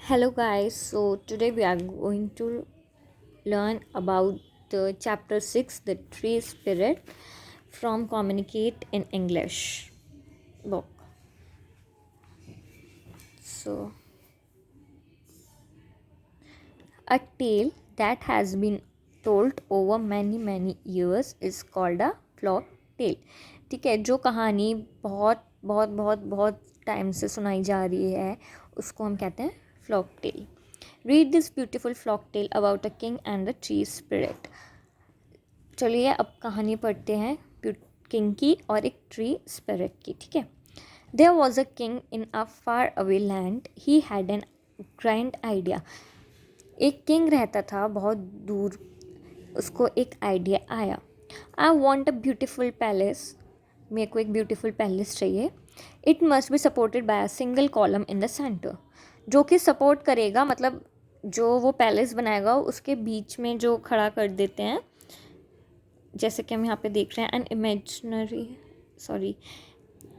Hello guys, so today we are going to learn about the chapter 6, the tree spirit, from Communicate in English book. So, a tale that has been told over many years is called a folk tale. ठीक है, जो कहानी बहुत बहुत बहुत बहुत time से सुनाई जा रही है उसको हम कहते हैं folk tale. Read this beautiful folk tale about a king and the tree spirit. चलिए अब कहानी पढ़ते हैं किंग की और एक ट्री स्पिरिट की. ठीक है. There was a king in a far away land. He had an grand idea. एक किंग रहता था बहुत दूर. उसको एक आइडिया आया. I want a beautiful palace. मेरे को एक ब्यूटीफुल पैलेस चाहिए. It must be supported by a single column in the center. जो कि सपोर्ट करेगा, मतलब जो वो पैलेस बनाएगा उसके बीच में जो खड़ा कर देते हैं, जैसे कि हम यहाँ पे देख रहे हैं,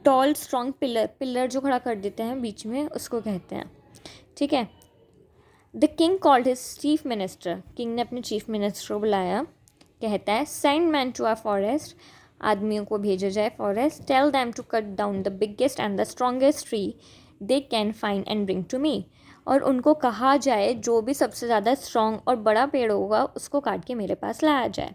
टॉल स्ट्रॉन्ग पिलर जो खड़ा कर देते हैं बीच में, उसको कहते हैं. ठीक है. The king called his chief minister. King ने अपने चीफ मिनिस्टर को बुलाया. कहता है, send man to our forest. आदमियों को भेजा जाए forest. Tell them to cut down the biggest and the strongest tree they can find and bring to me. और उनको कहा जाए जो भी सबसे ज़्यादा स्ट्रॉन्ग और बड़ा पेड़ होगा उसको काट के मेरे पास लाया जाए.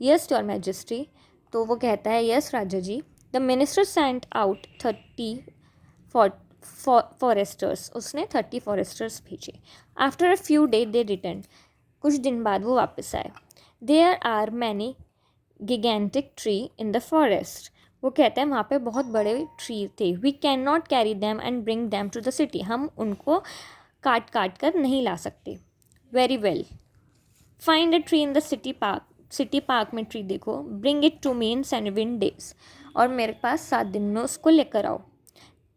Yes your majesty. तो वो कहता है, yes raja ji. The minister sent out 30 foresters. उसने 30 फॉरेस्टर्स भेजे. After a few day they return. कुछ दिन बाद वो वापस आए. There are many gigantic tree in the forest. वो कहते हैं वहाँ पे बहुत बड़े ट्री थे. We can not carry them and bring them to the city. हम उनको काट कर नहीं ला सकते. Very well. Find a tree in the city park. City park में ट्री देखो. Bring it to me in 7 days. और मेरे पास 7 दिन में उसको लेकर आओ.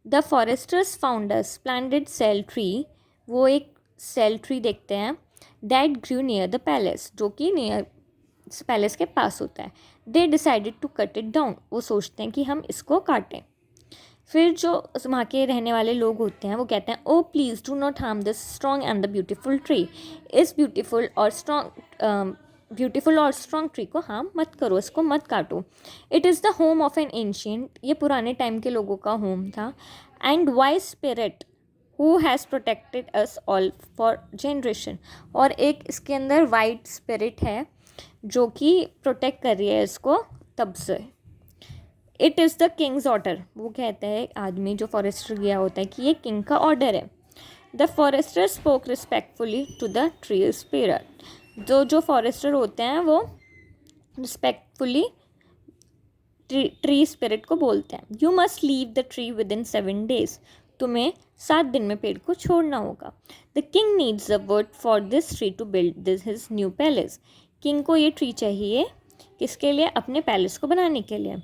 The foresters found a splendid sal tree. वो एक सेल ट्री देखते हैं. That grew near the palace. जो कि नियर पैलेस के पास होता है. They decided to cut it down. वो सोचते हैं कि हम इसको काटें. फिर जो वहाँ के रहने वाले लोग होते हैं वो कहते हैं, ओ please do not harm this strong and the beautiful tree. इस ब्यूटीफुल और स्ट्रॉन्ग ट्री को हार्म मत करो, इसको मत काटो. It is the home of an ancient. ये पुराने टाइम के लोगों का होम था. And wise spirit who has protected us all for generation. और एक इसके अंदर वाइट स्पिरिट है जो कि प्रोटेक्ट कर रही है इसको तब से. It is the Kings order. वो कहता है आदमी जो फॉरेस्टर गया होता है कि ये किंग का ऑर्डर है. The forester spoke respectfully to the tree spirit. जो फॉरेस्टर होते हैं वो रिस्पेक्टफुली ट्री स्पिरिट को बोलते हैं. You must leave the tree within 7 days. तुम्हें 7 दिन में पेड़ को छोड़ना होगा. The king needs the wood for this tree to build this his new palace. King को ये ट्री चाहिए किसके लिए? अपने पैलेस को बनाने के लिए.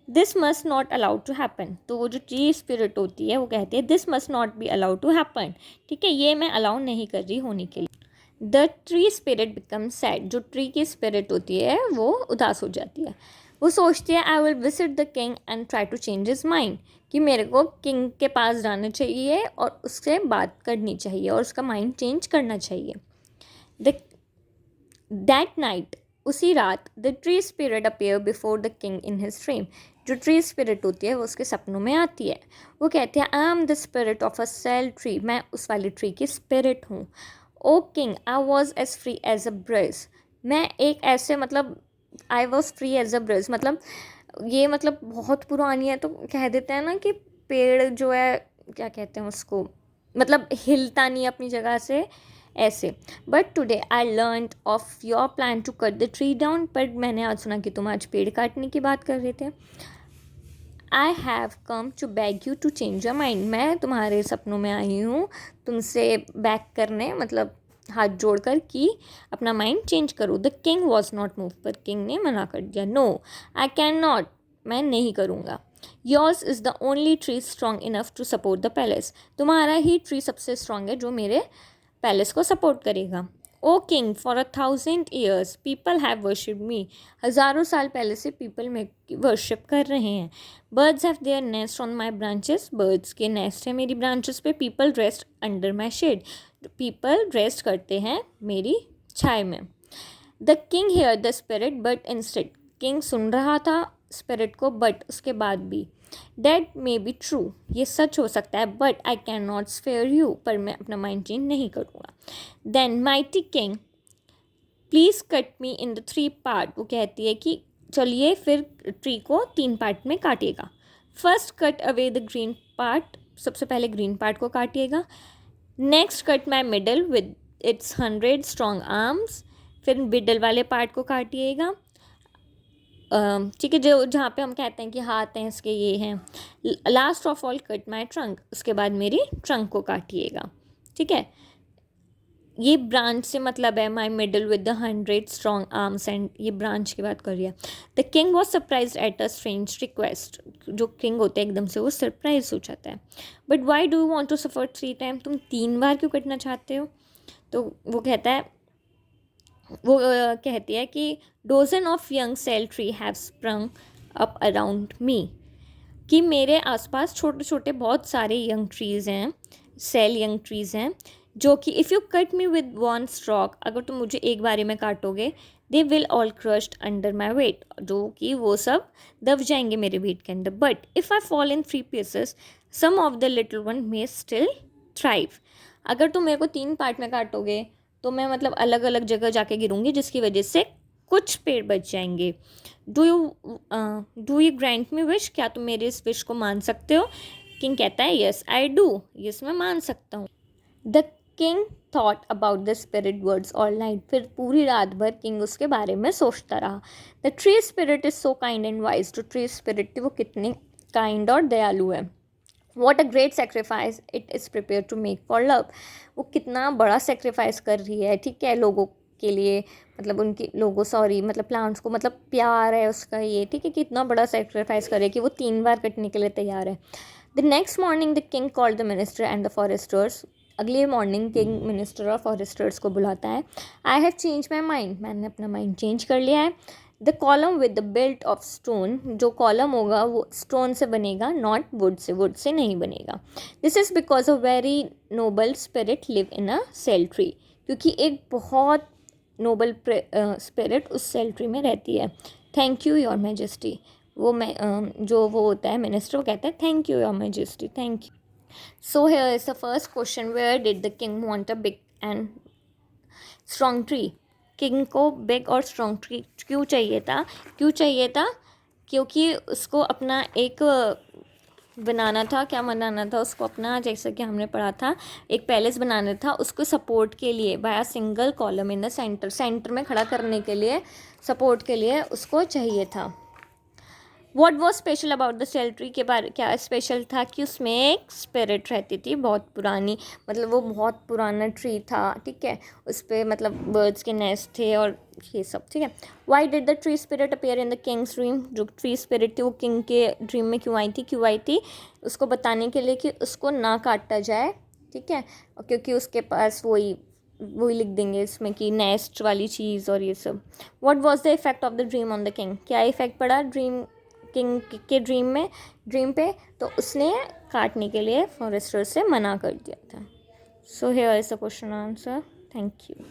This must not allowed to happen. तो वो जो ट्री स्पिरिट होती है वो कहती है, this must not be allowed to happen. ठीक है, ये मैं अलाउ नहीं कर रही होने के लिए. The tree spirit become sad. जो ट्री की स्पिरिट होती है वो उदास हो जाती है. वो सोचती है, I will visit the king and try to change his mind. कि मेरे को किंग के पास जाना चाहिए और उससे बात करनी चाहिए और उसका माइंड चेंज करना चाहिए. That night. उसी रात the tree spirit appear before the king in his dream. जो ट्री स्पिरिट होती है वो उसके सपनों में आती है. वो कहती है, I am the spirit of a sal tree. मैं उस वाली ट्री की स्पिरिट हूँ. O king, I was as free as a breeze. मैं एक ऐसे, मतलब I was free as a breeze, मतलब ये मतलब बहुत पुरानी है तो कह देते हैं ना कि पेड़ जो है, क्या कहते हैं उसको, मतलब हिलता नहीं अपनी जगह से ऐसे. But today I learn of your plan to cut the tree down. पर मैंने आज सुना कि तुम आज पेड़ काटने की बात कर रहे थे. I have come to beg you to change your mind. मैं तुम्हारे सपनों में आई हूँ तुमसे बैक करने, मतलब हाथ जोड़कर कि अपना माइंड चेंज करो. The king was not move. पर किंग ने मना कर दिया. No, I can not. मैं नहीं करूँगा. Yours is the only tree strong enough to support the palace. तुम्हारा ही ट्री सबसे स्ट्रॉन्ग है जो मेरे पैलेस को सपोर्ट करेगा. O king, for 1,000 years people have worship me. हज़ारों साल पहले से पीपल में वर्शिप कर रहे हैं. Birds have their nest on my branches. Birds के नेस्ट है मेरी ब्रांचेस पे. People rest under my shade. People rest करते हैं मेरी छाया में। The king hear the spirit but instead, king सुन रहा था स्पिरिट को, बट उसके बाद भी, दैट मे बी ट्रू, ये सच हो सकता है, but I can not spare you, पर मैं अपना माइंड चेंज नहीं करूँगा। Then mighty king please cut me in the 3 part, वो कहती है कि चलिए फिर ट्री को 3 पार्ट में काटिएगा। First cut away the green part, सबसे पहले ग्रीन पार्ट को काटिएगा। Next cut my middle with its 100 strong arms, फिर मिडल वाले पार्ट को काटिएगा, ठीक है, जो जहाँ पे हम कहते हैं कि हाथ हैं इसके ये हैं। Last of all cut my trunk, उसके बाद मेरी ट्रंक को काटिएगा, ठीक है। ये ब्रांच से मतलब है my middle with the 100 strong arms, and ये ब्रांच की बात कर रही है। The king was surprise at a strange request, जो किंग होते हैं एकदम से वो सरप्राइज हो जाता है। But why do you want to suffer 3 time, तुम 3 बार क्यों कटना चाहते हो? तो वो कहता है, वो कहती है कि dozen of young sal tree have sprung up around me, कि मेरे आसपास छोटे छोटे बहुत सारे यंग ट्रीज़ हैं, सेल यंग ट्रीज़ हैं, जो कि if you cut me with one stroke, अगर तुम मुझे एक बारी में काटोगे, they will all crushed under my weight, जो कि वो सब दब जाएंगे मेरे वेट के अंदर। But if I fall in 3 pieces some of the little one may still thrive, अगर तुम मेरे को 3 पार्ट में काटोगे तो मैं मतलब अलग अलग जगह जाके गिरूंगी, जिसकी वजह से कुछ पेड़ बच जाएंगे। Do you grant me wish, क्या तुम मेरी इस विश को मान सकते हो? किंग कहता है यस आई डू, यस मैं मान सकता हूँ। The king thought about the spirit words all night, फिर पूरी रात भर किंग उसके बारे में सोचता रहा। The tree spirit is so kind and wise, जो ट्री स्पिरिट थी वो कितनी काइंड और दयालु है। What a great sacrifice it is prepare to make for love, वो कितना बड़ा सेक्रीफाइस कर रही है, ठीक है, लोगों के लिए, मतलब उनकी लोगों सॉरी मतलब प्लांट्स को, मतलब प्यार है उसका ये, ठीक है, कितना बड़ा सेक्रीफाइस करे कि वो 3 बार कटने के लिए तैयार है। The next morning the king called the minister and the Forester's, अगले मॉर्निंग किंग मिनिस्टर और फॉरेस्टर्स को बुलाता है। I have change my mind, मैंने अपना माइंड चेंज कर लिया है। The column with the built of stone, जो कॉलम होगा वो स्टोन से बनेगा, नॉट वुड से, वुड से नहीं बनेगा। This is because a very noble spirit live in a sal tree, क्योंकि एक बहुत नोबल स्पिरिट उस सेल ट्री में रहती है। थैंक यू योर मैजेस्टी, वो मैं जो वो होता है मिनिस्टर, वो कहता है thank you your majesty, thank you. So here is the first question, where did the king want a big and strong tree, king को बिग और स्ट्रॉन्ग ट्री क्यों चाहिए था? क्योंकि उसको अपना एक बनाना था, क्या बनाना था उसको अपना, जैसा कि हमने पढ़ा था, एक पैलेस बनाना था, उसको सपोर्ट के लिए by a single column in the centre में खड़ा करने के लिए, सपोर्ट के लिए उसको चाहिए था। What was special about the sal tree, के बारे क्या स्पेशल था? कि उसमें एक स्पिरिट रहती थी बहुत पुरानी, मतलब वो बहुत पुराना ट्री था, ठीक है, उस पर मतलब बर्ड्स के नेस्ट थे और ये सब, ठीक है। Why did the tree spirit appear in the Kings dream, जो ट्री स्पिरिट थी वो किंग के ड्रीम में क्यों आई थी? उसको बताने के लिए कि उसको ना काटा जाए, ठीक है, और क्योंकि उसके पास वही लिख देंगे इसमें कि नेस्ट वाली चीज़ और ये सब। What was the effect of the dream on the king, क्या इफेक्ट पड़ा किंग के ड्रीम पे? तो उसने काटने के लिए फॉरेस्टर से मना कर दिया था। सो here is the question answer. Thank you.